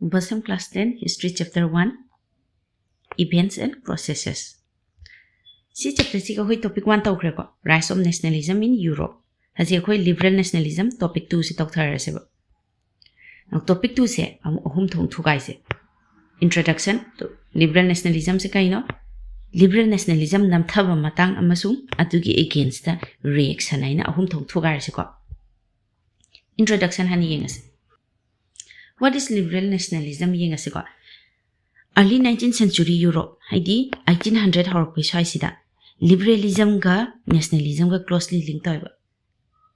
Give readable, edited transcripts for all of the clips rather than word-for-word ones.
BOSEM Class 10 History Chapter 1 Events and Processes. Si chapter si koi topic 1 tawkre ko Rise of Nationalism in Europe. Hasi koi Liberal Nationalism topic 2 si tawthar se ba. Now topic 2 se ahum thong thukai se. Introduction to Liberal Nationalism se kaino Liberal Nationalism namthaba matang amasung atugi against the reaction aina ahum thong thukai se ko. Introduction hani yengas. What is liberal nationalism? Early 19th century Europe, haidi 1800 horok sida liberalism ga nationalism ga closely linked toiba.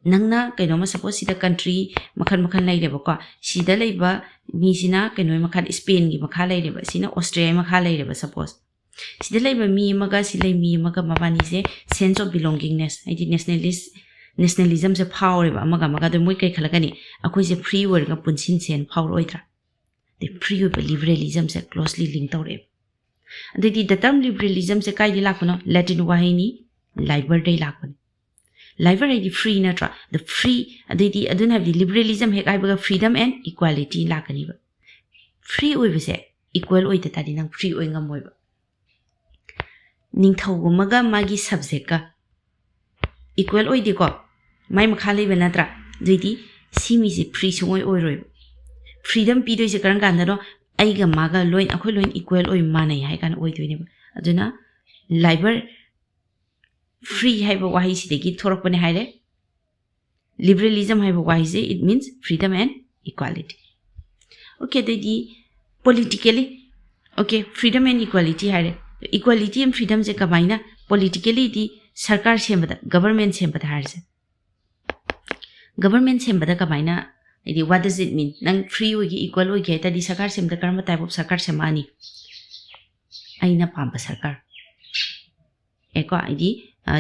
Nangna kainoma suppose sida country makhan laireba ko sida leiba mi sina kainoi makhan Spain gi makha laireba sina Austria makha laireba suppose. Sida leiba mi maga silai mi maga mabani se sense of belongingness haidi nationalism se power ba maga do moi kai khalagani akoi se free word ga punsin sen power oitra the free of liberalism se closely linked tore the term liberalism se kai dilakno Latin wahini liber dei lakon liber is free natra the free the adun have the liberalism he kai ba freedom and equality lakani ba free oi se equal oi ta di nang free oi ngamoi ba ningthau maga magi subject ka equal oi di ko mai makhalai benatra duidi simi se free sungoi oi roi freedom pi doi se karang kan no ai ga maga loin akhoi loin equal oi manai hai kan oi doine aduna liber free hai ba wahi si degi thorok bane hai re liberalism hai ba wahi se it means freedom and equality. Okay duidi politically okay freedom and equality hai re equality and freedom se kamaina politically di sarkar sembada government sembada harse government sembada kamaina idi what does it mean nang free ogi equal ogi ta di sarkar semda karma type of sarkar semani aina pamba sarkar eko idi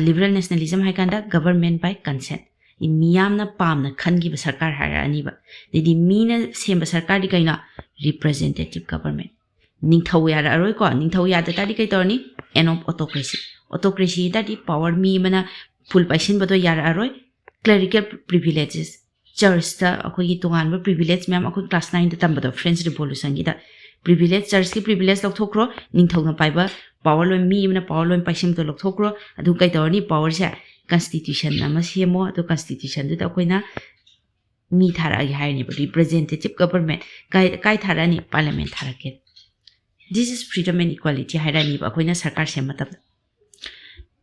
liberal nationalism hai kanda government by consent I miyamna pamna khangi ba sarkar hara ani ba idi mina semba sarkar di kaina representative government ningthau ya ra roi ko ningthau ya ta di kai torni end of autocracy that the power me mana full passion but yara aroi clerical privileges church ta akoi tongan ba privilege ma'am akoi class 9 ta tambado French revolution gi da privilege church ki privilege lok thokro ningthau na pai ba power lo me mana power lo passion to lok thokro adu kai torni power se constitution na ma semo adu constitution du ta koi na mi thara gi hai ni representative government kai thara ni parliament thara ke this is freedom and equality hai ra ni ba koi na sarkar se matab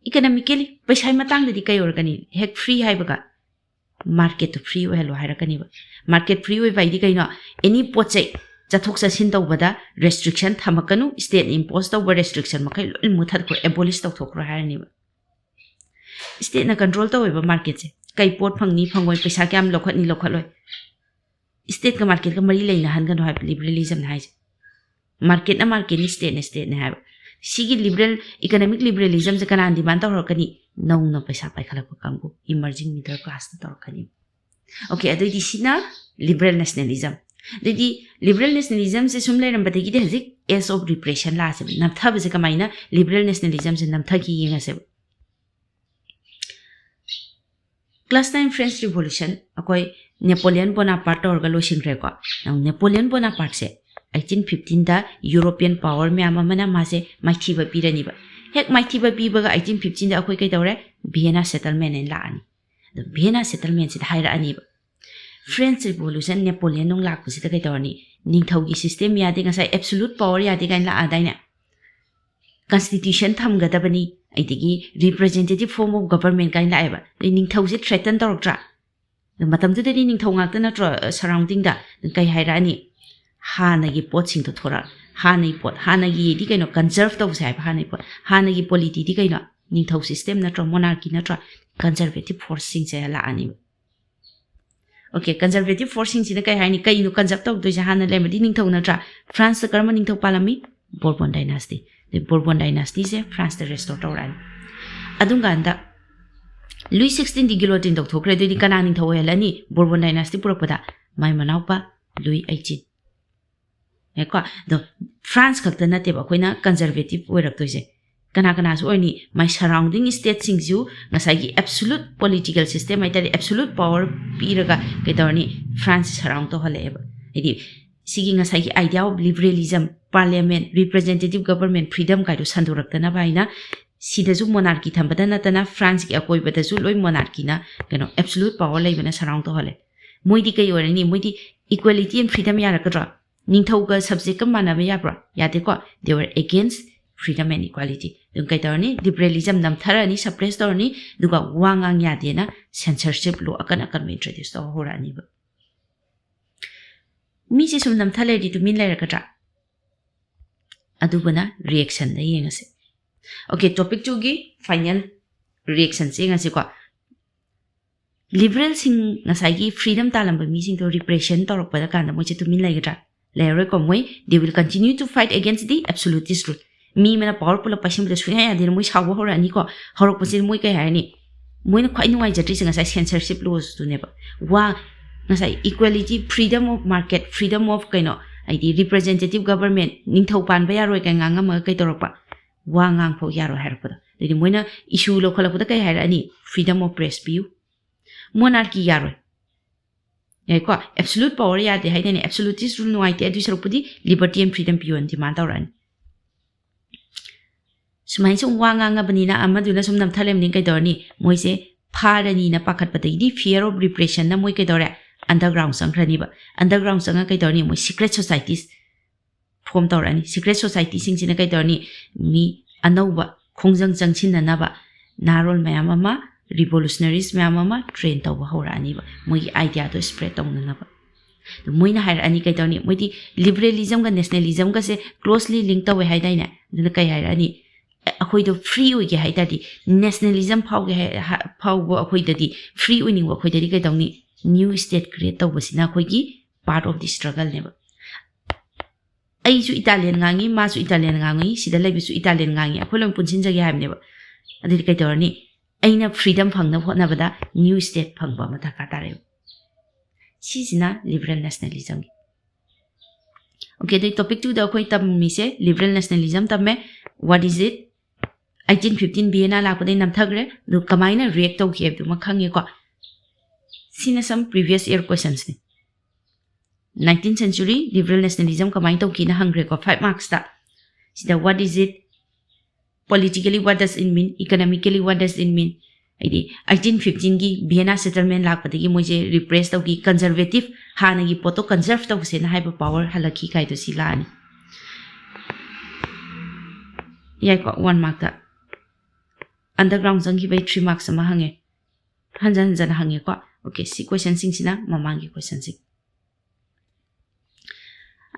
economically paisai matang di kai organi hek free hai baga market to free hello hai rakani ba market free oi bai di kai no any pochai chathok sa sin tawbada restriction thamakanu state impose tawba restriction makai lol muthat ko abolish taw thokro hai ni ba state na control taw ba market se kai pot phangni phangoi paisa kyam lokhat loi state ka market ka mari leina han gan hai liberalism na hai market na market ni state na hai Sigi liberal economic liberalism se kana demand ta horkani nau na paisa pai khala ko kambu emerging middle class ta horkani okay adu di sina liberal nationalism di liberal nationalism se sumle ram bategi de hazik Age of Repression la se nam thab se kamaina liberal nationalism se nam thaki yenga se class 9 French revolution akoi Napoleon Bonaparte orga lo singre ko now Napoleon Bonaparte se 1815 da European power me amana mase maithi ba pirani ba hek maithi ba bi ba 1815 da akoi kai tawre Vienna settlement en la ani the Vienna settlement sit haira ani ba French revolution Napoleon nong lak pusi da kai tawni ningthau gi system ya de ngasai absolute power ya de kan la adaina constitution tham ga da bani aitigi representative form of government kan la ba ningthau si threaten tawra matam tu de ningthau ngak ta na surrounding da kai haira ani Hanagi pot sing to thora hanai pot hanagi di kaino conserve to sai hanai pot hanagi polity di kaino ningthau system na monarchy na conservative forcing se la ani okay conservative forcing sina kai haini kai no conserve to do ja hana le madi ningthau na France ka karma ningthau palami Bourbon dynasty the Bourbon dynasty se France the restore to ran adunga anda Louis 16 di guillotine to thokre di kana ningthau helani Bourbon dynasty purakpada mai manaupa Louis 18 eko the France khakta na te ba koina conservative oirak toise kana so ni my surrounding state sings you ngasai absolute political system ai tari absolute power piraga ke tawni France surround to hale ba idi sigi ngasai gi idea of liberalism parliament representative government freedom kai do sandurakta baina sidasu monarchy thambadana tana France ki akoi badasu loi monarchy na absolute power leibana surround to hole moidi kai orani moidi equality and freedom yarakadra ningthauga subject kam manaba yabra yade ko they were against freedom and equality dun kai tarni liberalism nam tharani suppress tarni duga wangang yade na censorship law akan introduce to horani ba mi se sum nam thale di to min lairakadra adubana reaction da yengase okay topic 2 gi final reaction se ngase ko liberal sing ngasai gi freedom talamba mi sing to repression torok pada kan mo che to min laigadra laire ko moi they will continue to fight against the absolutist rule mi mena powerful pasim de sunya ya dir moi sawo horani ko horok pasin moi kai hani moi na khwai nuai jatri singa sai censorship laws to ne ba wa ngasai equality freedom of market freedom of kaino ID representative government ningthau pan ba yaroi kai nganga ma kai torokpa wa ngang pho yaro harpada didi moina issue lo khala puda kai harani freedom of press view monarchy yaroi ko absolute power ya de haideni absolutist rule no ite adu sarupudi liberty and freedom view and demand awran sumai sum wa ngang abanina amaduna sum nam thalem ning kai dorni moise pharani na pakhat padai fear of repression na moi kai dore underground sangrani ba underground sanga kai dorni moi secret societies form torani secret society sing sina kai dorni mi anauba khongjang changchin na ba narol mayam ama revolutionaries mayam ama train taw horani ba moi idea to spread tong na ba moi na hair ani kai dorni moi di liberalism ga nationalism ga se closely linked taw hai dai na duna kai hair ani akhoi do free oi ge hai da di nationalism phau ge phau bo akhoi da di free oi ning akhoi da di kai dongni new state create taw basina akhoi gi part of the struggle ne ba ai su Italian ngangi ma su Italian ngangi sida lebi su Italian ngangi akholom punsin jagi hamne ba adi kai torni aina freedom phangna photna bada new state phangba matha ka tare sisina liberal nationalism okay the topic 2 da khoi tam mi se liberal nationalism tamme what is it 1815 Vienna la kodai nam thagre do kamaina react to kheb du makhange ko sina some previous year questions ni 19th century liberal nationalism kamai to kina hangre ko 5 marks ta sida what is it politically what does it mean economically what does it mean idi 1815 gi Vienna settlement la padagi moje repress to ki conservative hana gi poto conserve to se na haiba power halaki kai to silani yai ko 1 mark ta underground jang gi bai 3 marks ma hange hanjan hange ko okay si question sing sina mamangi question sing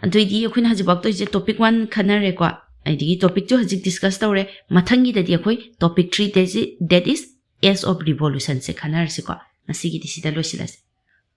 Antoidi akhoi na hajibak to je topic 1 khanare ko aidi topic 2 hajik discuss tawre mathangi da di akhoi topic 3 that is age of revolution se khanar se ko asigi di sida lo silas